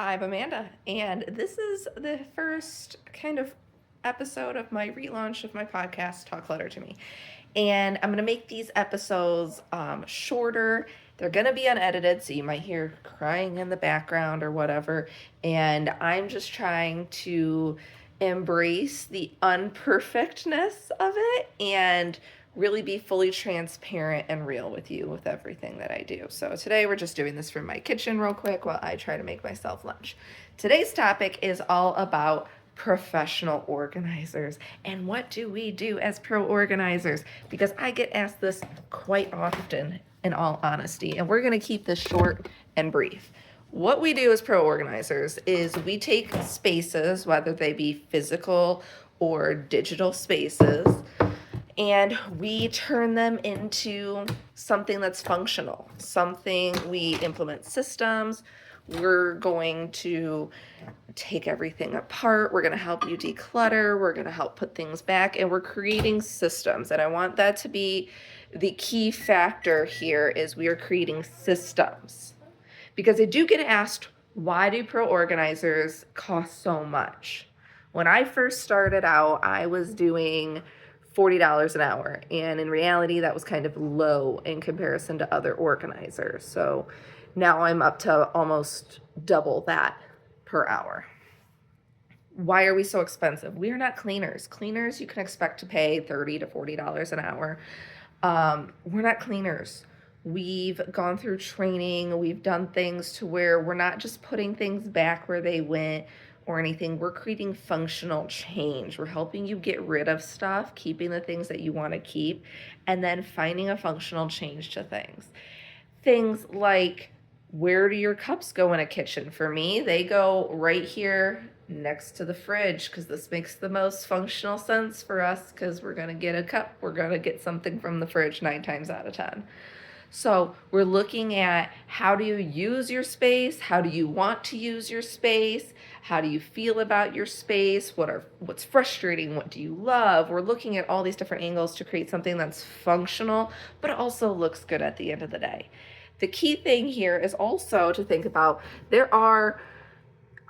I'm Amanda, and this is the first kind of episode of my relaunch of my podcast, Talk Letter to Me. And I'm going to make these episodes shorter. They're going to be unedited, so you might hear crying in the background or whatever. And I'm just trying to embrace the unperfectness of it and really be fully transparent and real with you with everything that I do. So today we're just doing this from my kitchen real quick while I try to make myself lunch. Today's topic is all about professional organizers and what do we do as pro organizers, because I get asked this quite often, in all honesty, and we're going to keep this short and brief. What we do as pro organizers is we take spaces, whether they be physical or digital spaces, and we turn them into something that's functional, something. We implement systems. We're going to take everything apart. We're going to help you declutter. We're going to help put things back, and we're creating systems. And I want that to be the key factor here, is we are creating systems. Because I do get asked, why do pro organizers cost so much? When I first started out, I was doing $40 an hour. And in reality, that was kind of low in comparison to other organizers. So now I'm up to almost double that per hour. Why are we so expensive? We are not cleaners. Cleaners, you can expect to pay $30 to $40 an hour. We're not cleaners. We've gone through training. We've done things to where we're not just putting things back where they went or anything. We're creating functional change. We're helping you get rid of stuff, keeping the things that you want to keep, and then finding a functional change to things. Things like, where do your cups go in a kitchen? For me, they go right here next to the fridge, because this makes the most functional sense for us, because we're going to get a cup. We're going to get something from the fridge 9 times out of 10. So we're looking at, how do you use your space? How do you want to use your space? How do you feel about your space? What's frustrating? What do you love? We're looking at all these different angles to create something that's functional, but also looks good at the end of the day. The key thing here is also to think about, there are,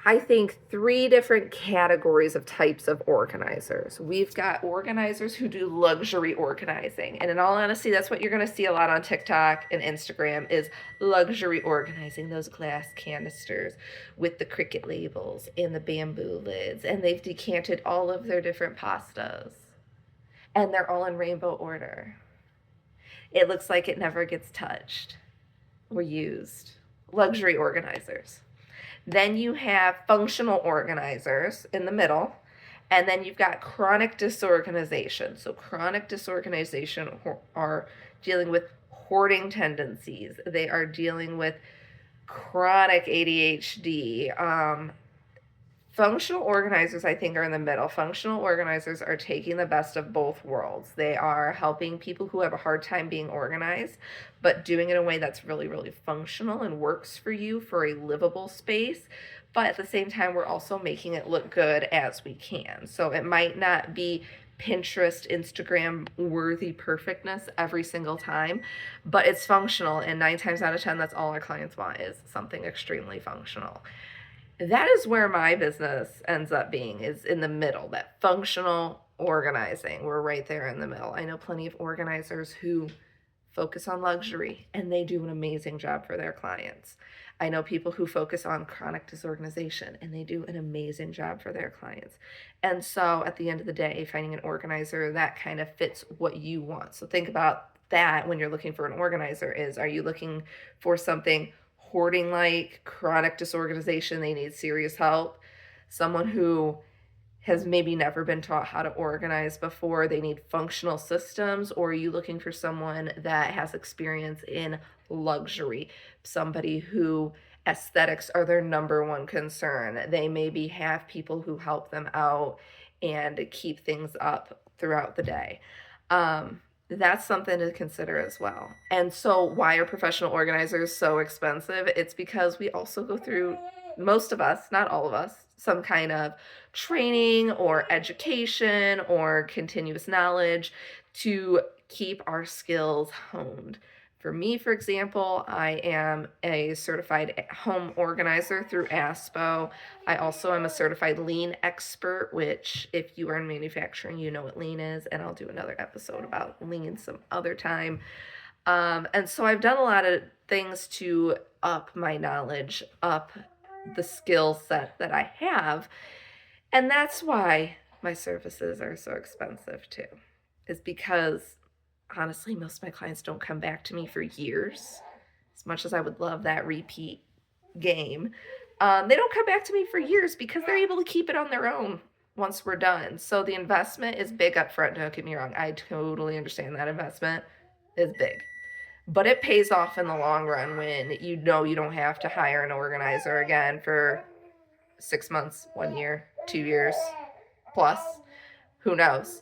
I think, 3 different categories of types of organizers. We've got organizers who do luxury organizing. And in all honesty, that's what you're going to see a lot on TikTok and Instagram, is luxury organizing, those glass canisters with the Cricut labels and the bamboo lids. And they've decanted all of their different pastas. And they're all in rainbow order. It looks like it never gets touched or used. Luxury organizers. Then you have functional organizers in the middle, and then you've got chronic disorganization. So chronic disorganization are dealing with hoarding tendencies. They are dealing with chronic ADHD. Functional organizers, I think, are in the middle. Functional organizers are taking the best of both worlds. They are helping people who have a hard time being organized, but doing it in a way that's really, really functional and works for you for a livable space. But at the same time, we're also making it look good as we can. So it might not be Pinterest, Instagram worthy perfectness every single time, but it's functional. And 9 times out of 10, that's all our clients want, is something extremely functional. That is where my business ends up being, is in the middle, that functional organizing. We're right there in the middle. I know plenty of organizers who focus on luxury, and they do an amazing job for their clients. I know people who focus on chronic disorganization, and they do an amazing job for their clients. And so at the end of the day, finding an organizer that kind of fits what you want. So think about that when you're looking for an organizer. Are you looking for something hoarding, like chronic disorganization, they need serious help? Someone who has maybe never been taught how to organize before, they need functional systems? Or are you looking for someone that has experience in luxury, somebody who aesthetics are their number one concern? They maybe have people who help them out and keep things up throughout the day. That's something to consider as well. And so why are professional organizers so expensive? It's because we also go through, most of us, not all of us, some kind of training or education or continuous knowledge to keep our skills honed. For me, for example, I am a certified home organizer through ASPO. I also am a certified lean expert, which if you are in manufacturing, you know what lean is, and I'll do another episode about lean some other time. And so I've done a lot of things to up my knowledge, up the skill set that I have. And that's why my services are so expensive too, is because honestly, most of my clients don't come back to me for years. As much as I would love that repeat game, they don't come back to me for years because they're able to keep it on their own once we're done. So the investment is big up front. Don't get me wrong. I totally understand that investment is big. But it pays off in the long run when you know you don't have to hire an organizer again for 6 months, 1 year, 2 years plus. Who knows?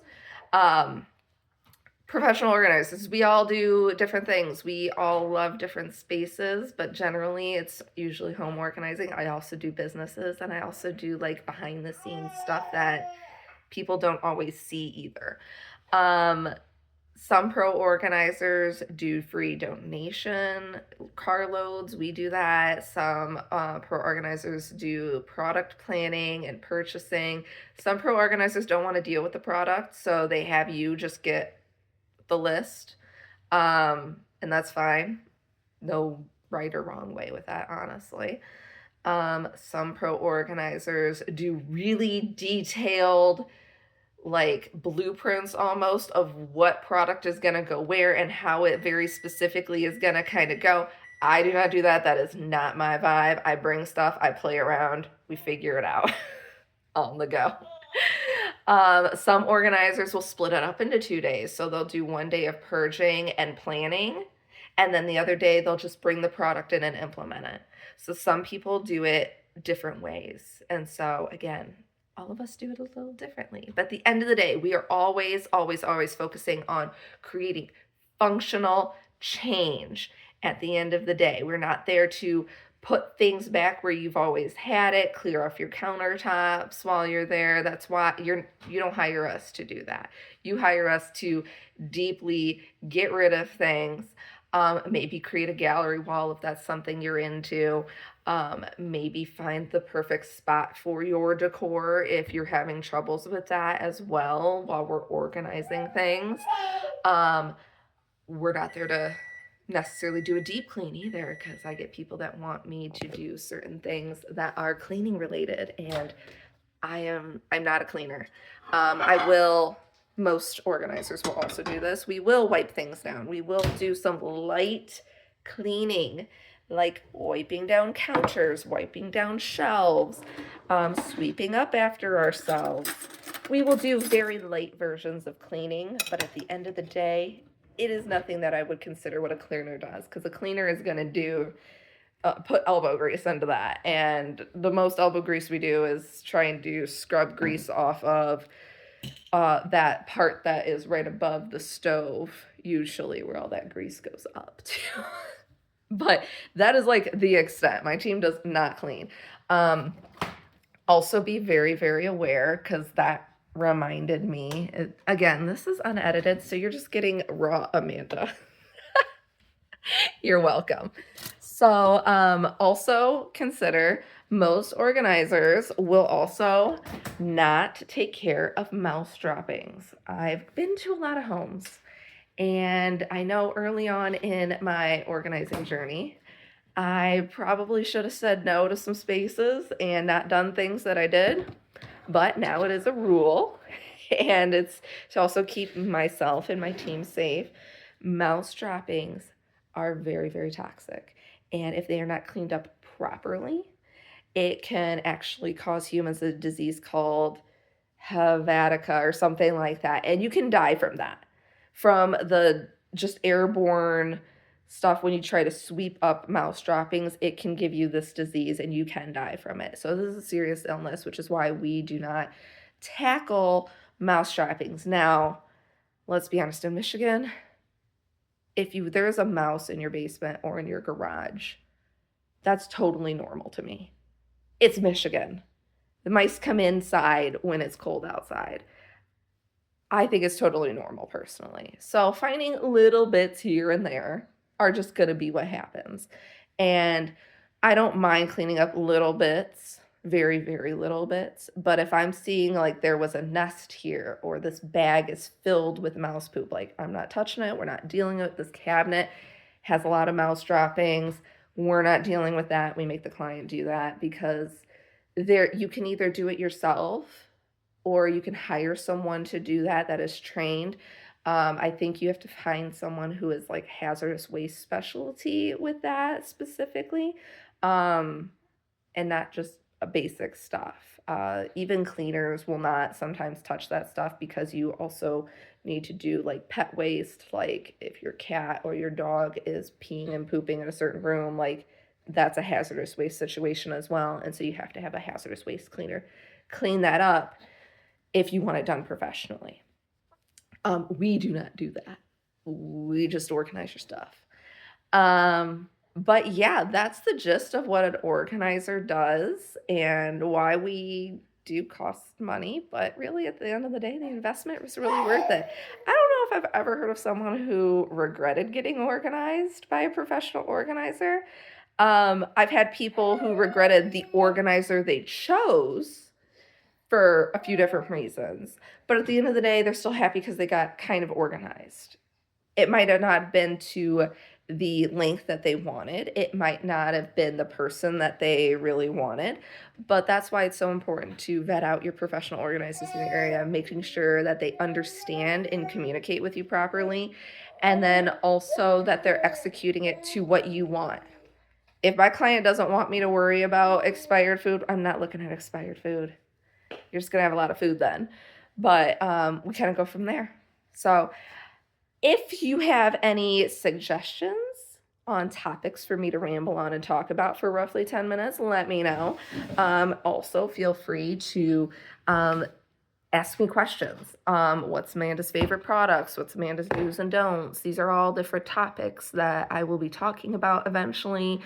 Professional organizers, we all do different things. We all love different spaces, but generally it's usually home organizing. I also do businesses, and I also do like behind the scenes stuff that people don't always see either. Some pro organizers do free donation carloads. We do that. Some pro organizers do product planning and purchasing. Some pro organizers don't want to deal with the product, so they have you just get the list. And that's fine. No right or wrong way with that, honestly. Some pro organizers do really detailed, like blueprints almost of what product is going to go where and how it very specifically is going to kind of go. I do not do that. That is not my vibe. I bring stuff, I play around, we figure it out on the go. Some organizers will split it up into 2 days. So they'll do 1 day of purging and planning, and then the other day they'll just bring the product in and implement it. So some people do it different ways. And so again, all of us do it a little differently. But at the end of the day, we are always, always, always focusing on creating functional change. At the end of the day, we're not there to put things back where you've always had it, clear off your countertops while you're there. That's why you don't hire us to do that. You hire us to deeply get rid of things, maybe create a gallery wall if that's something you're into. Maybe find the perfect spot for your decor if you're having troubles with that as well while we're organizing things. We're not there to necessarily do a deep clean either, because I get people that want me to do certain things that are cleaning related, and I'm not a cleaner. Most organizers will also do this. We will wipe things down. We will do some light cleaning, like wiping down counters, wiping down shelves, sweeping up after ourselves. We will do very light versions of cleaning, but at the end of the day, it is nothing that I would consider what a cleaner does, because a cleaner is going to do put elbow grease into that, and the most elbow grease we do is try and do scrub grease off of that part that is right above the stove, usually where all that grease goes up to. But that is like the extent. My team does not clean. Also be very, very aware, because that reminded me, again, this is unedited, so you're just getting raw Amanda. You're welcome. So also consider, most organizers will also not take care of mouse droppings. I've been to a lot of homes, and I know early on in my organizing journey, I probably should have said no to some spaces and not done things that I did, but now it is a rule, and it's to also keep myself and my team safe. Mouse droppings are very, very toxic, and if they are not cleaned up properly, it can actually cause humans a disease called Hevatica or something like that, and you can die from that, from the just airborne stuff. When you try to sweep up mouse droppings, it can give you this disease and you can die from it. So this is a serious illness, which is why we do not tackle mouse droppings. Now, let's be honest, in Michigan, if there's a mouse in your basement or in your garage, that's totally normal to me. It's Michigan. The mice come inside when it's cold outside. I think it's totally normal personally. So finding little bits here and there are just going to be what happens. And I don't mind cleaning up little bits, very, very little bits. But if I'm seeing like there was a nest here or this bag is filled with mouse poop, like I'm not touching it. We're not dealing with this cabinet, has a lot of mouse droppings. We're not dealing with that. We make the client do that because there you can either do it yourself or you can hire someone to do that that is trained. I think you have to find someone who is like hazardous waste specialty with that specifically, um, and not just a basic stuff. Even cleaners will not sometimes touch that stuff because you also need to do like pet waste, like if your cat or your dog is peeing and pooping in a certain room, like that's a hazardous waste situation as well. And so you have to have a hazardous waste cleaner clean that up if you want it done professionally. We do not do that. We just organize your stuff. But yeah, that's the gist of what an organizer does and why we do cost money. But really, at the end of the day, the investment was really worth it. I don't know if I've ever heard of someone who regretted getting organized by a professional organizer. I've had people who regretted the organizer they chose for a few different reasons. But at the end of the day, they're still happy because they got kind of organized. It might have not been to the length that they wanted. It might not have been the person that they really wanted. But that's why it's so important to vet out your professional organizers in the area, making sure that they understand and communicate with you properly. And then also that they're executing it to what you want. If my client doesn't want me to worry about expired food, I'm not looking at expired food. You're just gonna have a lot of food then. But we kind of go from there. So if you have any suggestions on topics for me to ramble on and talk about for roughly 10 minutes, let me know. Also, feel free to ask me questions. What's Amanda's favorite products? What's Amanda's do's and don'ts? These are all different topics that I will be talking about eventually.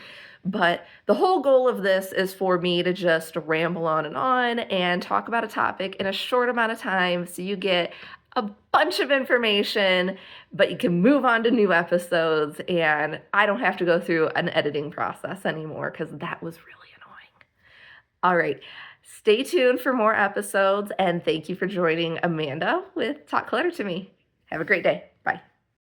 But the whole goal of this is for me to just ramble on and talk about a topic in a short amount of time so you get a bunch of information, but you can move on to new episodes and I don't have to go through an editing process anymore because that was really annoying. All right. Stay tuned for more episodes, and thank you for joining Amanda with Talk Clutter to Me. Have a great day.